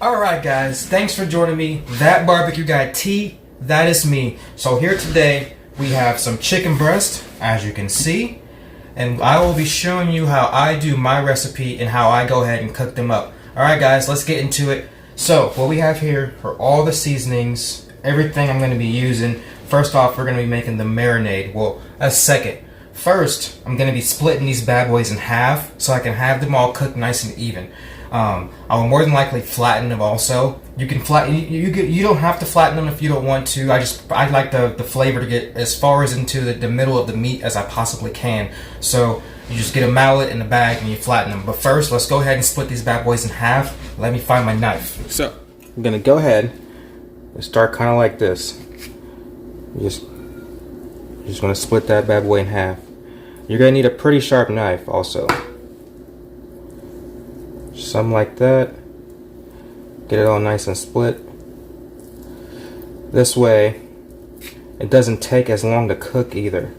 Alright guys, thanks for joining me. That barbecue guy T, that is me. So here today we have some chicken breast, as you can see, and I will be showing you how I do my recipe and how I go ahead and cook them up. Alright guys, let's get into it. So what we have here are all the seasonings, everything I'm going to be using. First off, we're going to be making the marinade. Well, that's second. First, I'm going to be splitting these bad boys in half so I can have them all cooked nice and even. I will more than likely flatten them also. You can flatten. You don't have to flatten them if you don't want to. I like the flavor to get as far as into the middle of the meat as I possibly can. So you just get a mallet in the bag and you flatten them. But first, let's go ahead and split these bad boys in half. Let me find my knife. So I'm gonna go ahead and start kind of like this. You're just gonna split that bad boy in half. You're gonna need a pretty sharp knife also. Something like that. Get it all nice and split. This way it doesn't take as long to cook either.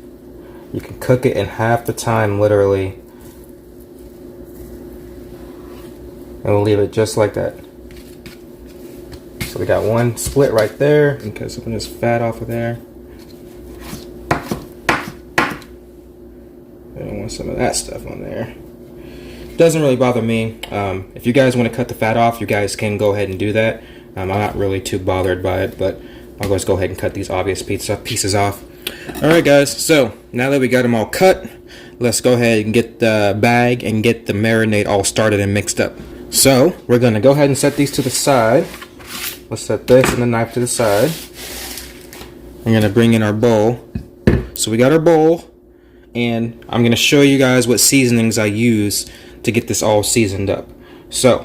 You can cook it in half the time literally, and we'll leave it just like that. So we got one split right there, and cut some of this fat off of there. I don't want some of that stuff on there. Doesn't really bother me. If you guys want to cut the fat off, you guys can go ahead and do that. I'm not really too bothered by it, but I'll just go ahead and cut these obvious pieces off. Alright guys, so now that we got them all cut, let's go ahead and get the bag and get the marinade all started and mixed up. So we're going to go ahead and set these to the side. Let's set this and the knife to the side. I'm going to bring in our bowl. So we got our bowl, and I'm going to show you guys what seasonings I use to get this all seasoned up. So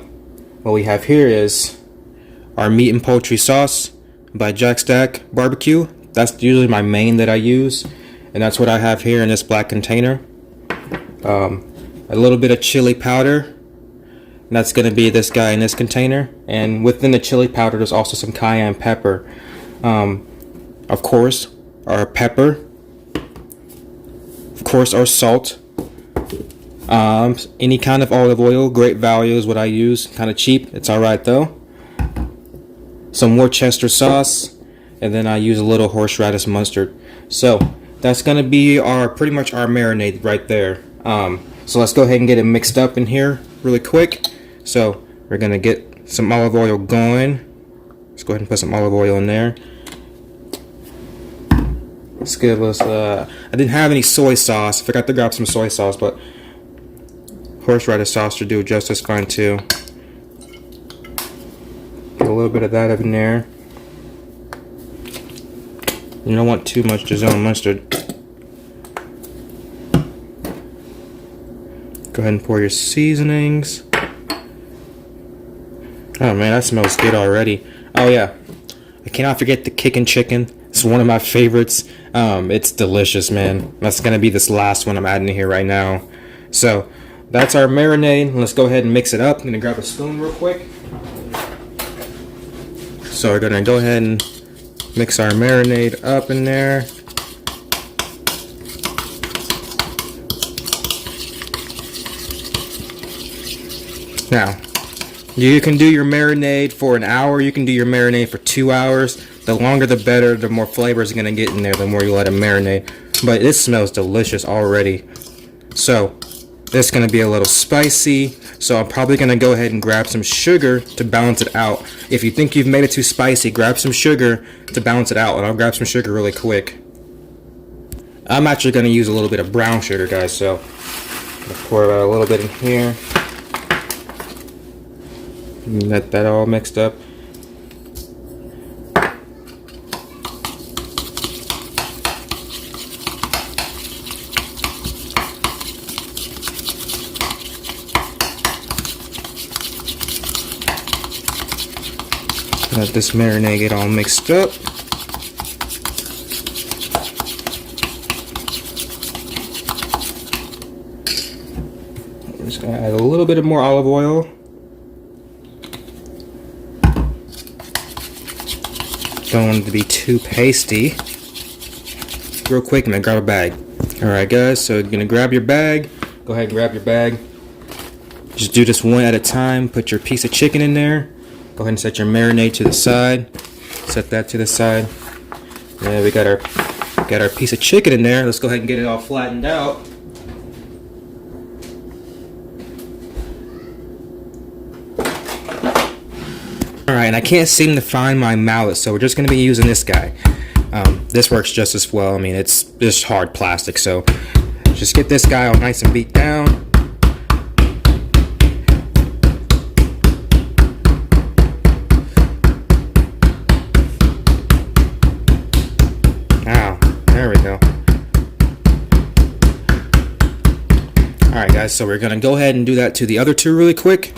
what we have here is our meat and poultry sauce by Jack Stack Barbecue. That's usually my main that I use, and that's what I have here in this black container. A little bit of chili powder, and that's going to be this guy in this container. And within the chili powder there's also some cayenne pepper. Of course our pepper, of course our salt, any kind of olive oil. Great Value is what I use. Kind of cheap, it's alright though. Some Worcester sauce, and then I use a little horseradish mustard. So that's gonna be pretty much our marinade right there. So let's go ahead and get it mixed up in here really quick. So we're gonna get some olive oil going. Let's go ahead and put some olive oil in there. Let's get this. I didn't have any soy sauce. Forgot to grab some soy sauce, but horseradish sauce would do just as fine too. Get a little bit of that up in there. You don't want too much Dijon mustard. Go ahead and pour your seasonings. Oh man, that smells good already. Oh yeah, I cannot forget the kickin' chicken. It's one of my favorites. It's delicious, man. That's gonna be this last one I'm adding in here right now. So that's our marinade. Let's go ahead and mix it up. I'm gonna grab a spoon real quick. So we're gonna go ahead and mix our marinade up in there. Now, you can do your marinade for an hour. You can do your marinade for 2 hours. The longer the better. The more flavor is gonna get in there, the more you let it marinate. But this smells delicious already. So it's gonna be a little spicy, so I'm probably gonna go ahead and grab some sugar to balance it out. If you think you've made it too spicy, grab some sugar to balance it out, and I'll grab some sugar really quick. I'm actually gonna use a little bit of brown sugar, guys, so I'm gonna pour about a little bit in here. Get that all mixed up. Let this marinade get all mixed up. I'm just gonna add a little bit of more olive oil. Don't want it to be too pasty. Real quick, I'm gonna grab a bag. Alright guys, so you're gonna grab your bag. Go ahead and grab your bag. Just do this one at a time. Put your piece of chicken in there. Go ahead and set your marinade to the side. Set that to the side. And we got our piece of chicken in there. Let's go ahead and get it all flattened out. Alright, and I can't seem to find my mallet, so we're just going to be using this guy. This works just as well. I mean, it's just hard plastic, so just get this guy all nice and beat down. There we go. Alright guys, so we're gonna go ahead and do that to the other two really quick.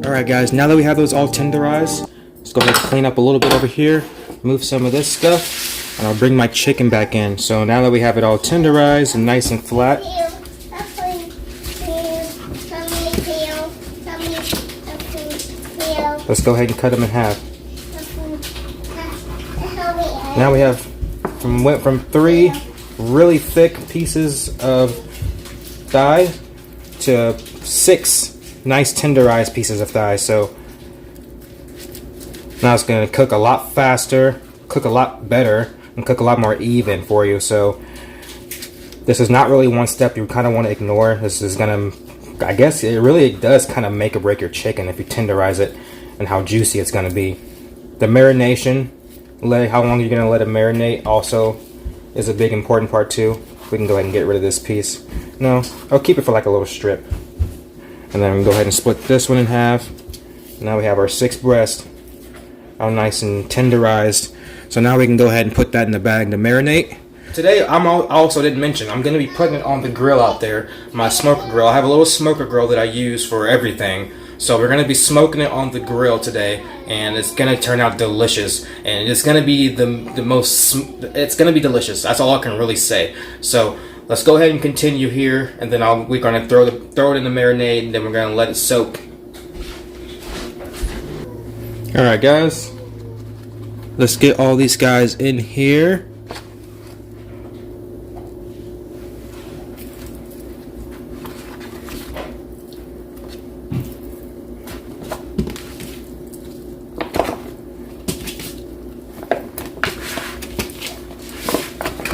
Alright guys, now that we have those all tenderized, let's go ahead and clean up a little bit over here, move some of this stuff, and I'll bring my chicken back in. So now that we have it all tenderized and nice and flat, let's go ahead and cut them in half. Now we have went from 3 really thick pieces of thigh to 6 nice tenderized pieces of thigh. So now it's going to cook a lot faster, cook a lot better, and cook a lot more even for you. So this is not really one step you kind of want to ignore. This is going to, I guess it really does kind of make or break your chicken if you tenderize it, and how juicy it's going to be. The marination, how long you're going to let it marinate, also is a big important part too. We can go ahead and get rid of this piece. No, I'll keep it for like a little strip. And then we can go ahead and split this one in half. Now we have our 6 breast, all nice and tenderized. So now we can go ahead and put that in the bag to marinate. Today, I also didn't mention, I'm going to be putting it on the grill out there, my smoker grill. I have a little smoker grill that I use for everything. So we're going to be smoking it on the grill today, and it's going to turn out delicious. And it's going to be it's going to be delicious. That's all I can really say. So let's go ahead and continue here, and then we're going to throw it in the marinade, and then we're going to let it soak. Alright guys, let's get all these guys in here.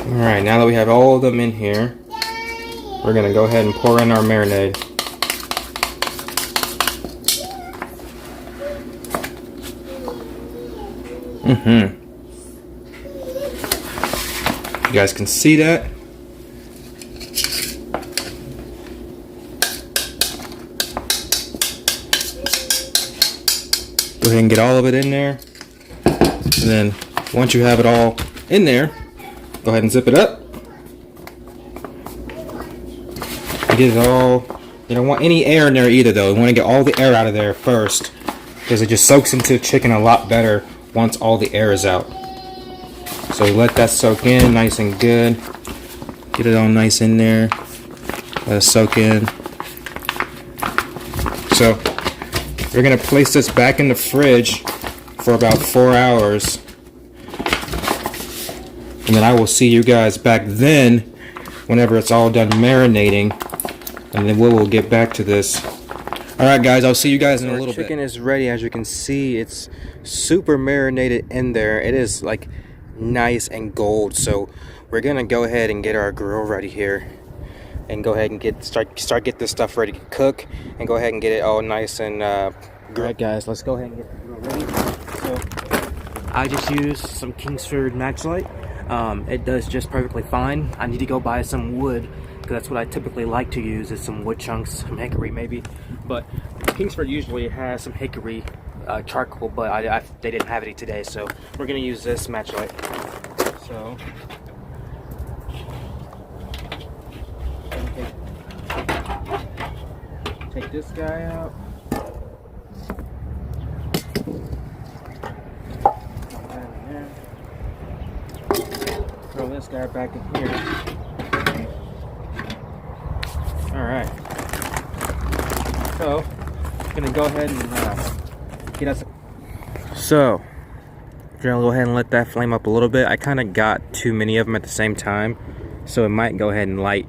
Alright, now that we have all of them in here, we're going to go ahead and pour in our marinade. You guys can see that. Go ahead and get all of it in there. And then once you have it all in there, go ahead and zip it up. Get it all. You don't want any air in there either though. You want to get all the air out of there first, because it just soaks into the chicken a lot better once all the air is out. So let that soak in nice and good. Get it all nice in there. Let it soak in. So we're going to place this back in the fridge for about 4 hours. And then I will see you guys back then whenever it's all done marinating. And then we will get back to this. Alright guys, I'll see you guys in a little bit. Chicken is ready. As you can see, it's super marinated in there. It is like nice and gold. So we're going to go ahead and get our grill ready here. And go ahead and start get this stuff ready to cook. And go ahead and get it all nice and Alright guys, let's go ahead and get the grill ready. So I just used some Kingsford Matchlight. It does just perfectly fine. I need to go buy some wood, because that's what I typically like to use, is some wood chunks, some hickory maybe. But Kingsford usually has some hickory charcoal, but they didn't have any today, so we're going to use this Matchlight. So take this guy out. Throw this guy back in here. Alright. So, I'm gonna go ahead and get us. So, I'm gonna go ahead and let that flame up a little bit. I kind of got too many of them at the same time, so it might go ahead and light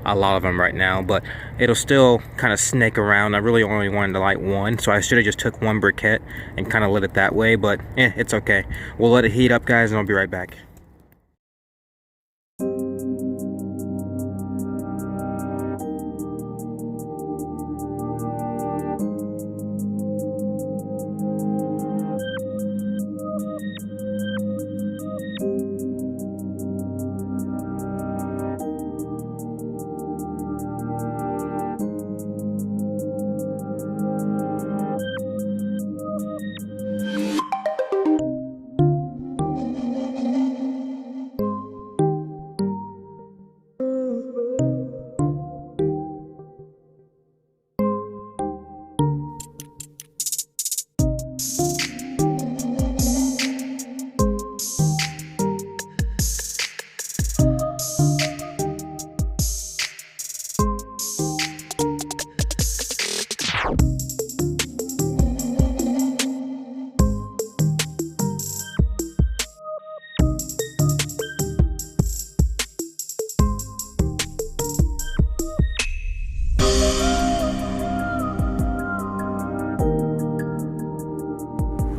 a lot of them right now, but it'll still kind of snake around. I really only wanted to light one, so I should have just took one briquette and kind of lit it that way, but it's okay. We'll let it heat up, guys, and I'll be right back.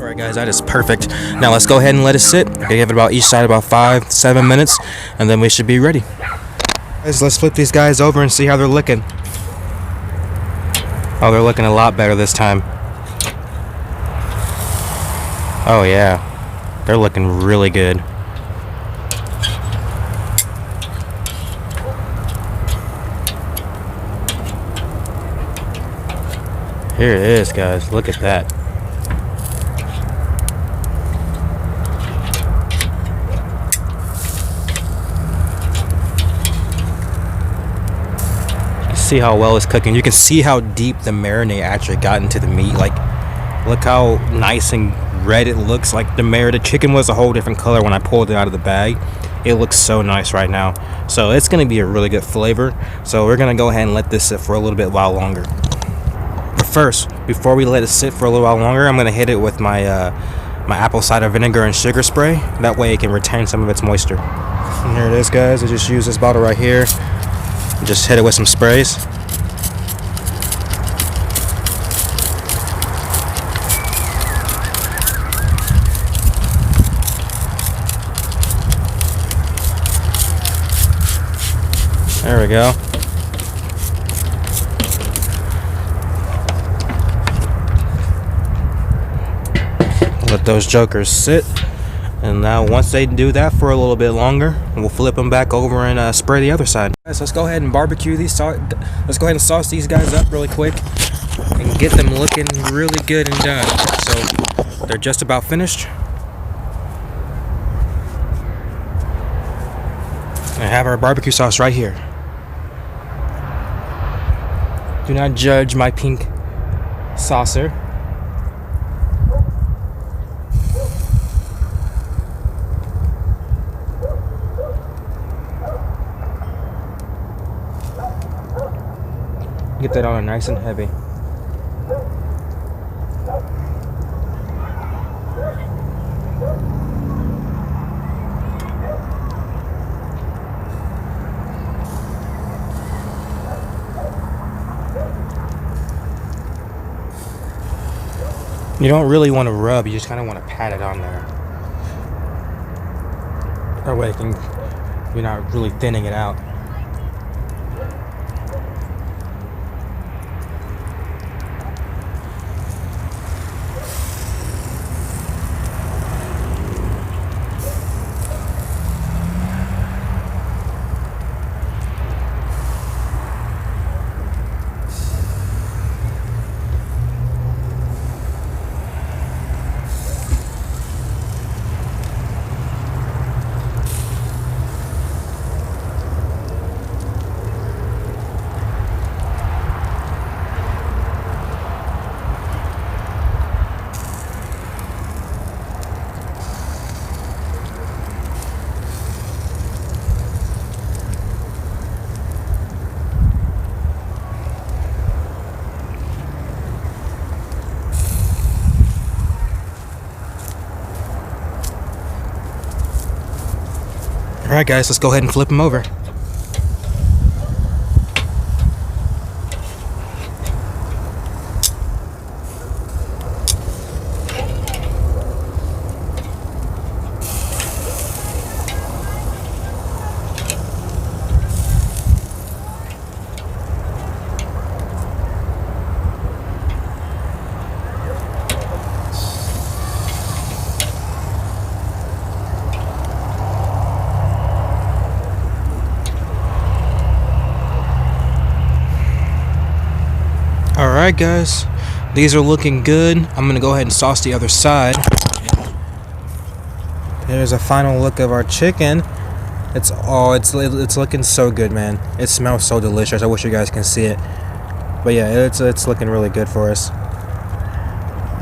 Alright guys, that is perfect. Now let's go ahead and let it sit. Okay, give it about each side about 5-7 minutes, and then we should be ready. Guys, let's flip these guys over and see how they're looking. Oh, they're looking a lot better this time. Oh yeah, they're looking really good. Here it is, guys. Look at that. See how well it's cooking. You can see how deep the marinade actually got into the meat. Like, look how nice and red it looks. Like the chicken was a whole different color when I pulled it out of the bag. It looks so nice right now. So it's going to be a really good flavor. So we're going to go ahead and let this sit for a little bit while longer. But first, before we let it sit for a little while longer, I'm going to hit it with my my apple cider vinegar and sugar spray. That way it can retain some of its moisture. And here it is, guys. I just use this bottle right here. Just hit it with some sprays. There we go. Let those jokers sit. And now once they do that for a little bit longer, we'll flip them back over and spray the other side. Guys, let's go ahead and barbecue these. Let's go ahead and sauce these guys up really quick and get them looking really good and done. So they're just about finished. I have our barbecue sauce right here. Do not judge my pink saucer. Get that on nice and heavy. You don't really want to rub, you just kind of want to pat it on there. That way you're not really thinning it out. Alright guys, let's go ahead and flip them over. Alright guys, these are looking good. I'm gonna go ahead and sauce the other side. Here's a final look of our chicken. It's looking so good, man. It smells so delicious. I wish you guys can see it. But yeah, it's looking really good for us.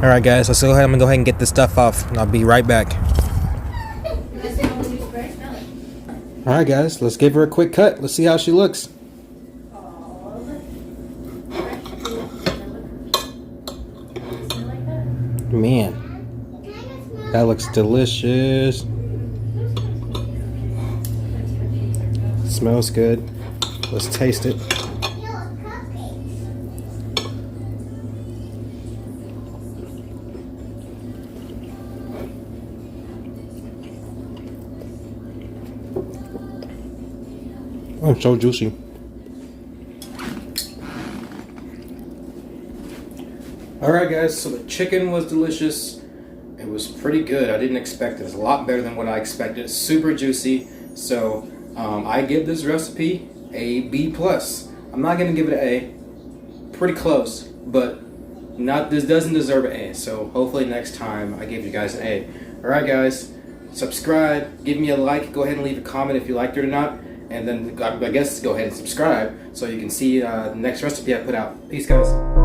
Alright guys, let's go ahead. I'm gonna go ahead and get this stuff off, and I'll be right back. Alright guys, let's give her a quick cut. Let's see how she looks. Man, that looks delicious. Smells good. Let's taste it. Oh, it's so juicy. Alright guys, so the chicken was delicious. It was pretty good. I didn't expect it. It's a lot better than what I expected. It's super juicy. So I give this recipe a B+. I'm not going to give it an A. Pretty close, but this doesn't deserve an A. So hopefully next time I give you guys an A. Alright guys, subscribe, give me a like, go ahead and leave a comment if you liked it or not. And then I guess go ahead and subscribe so you can see the next recipe I put out. Peace guys.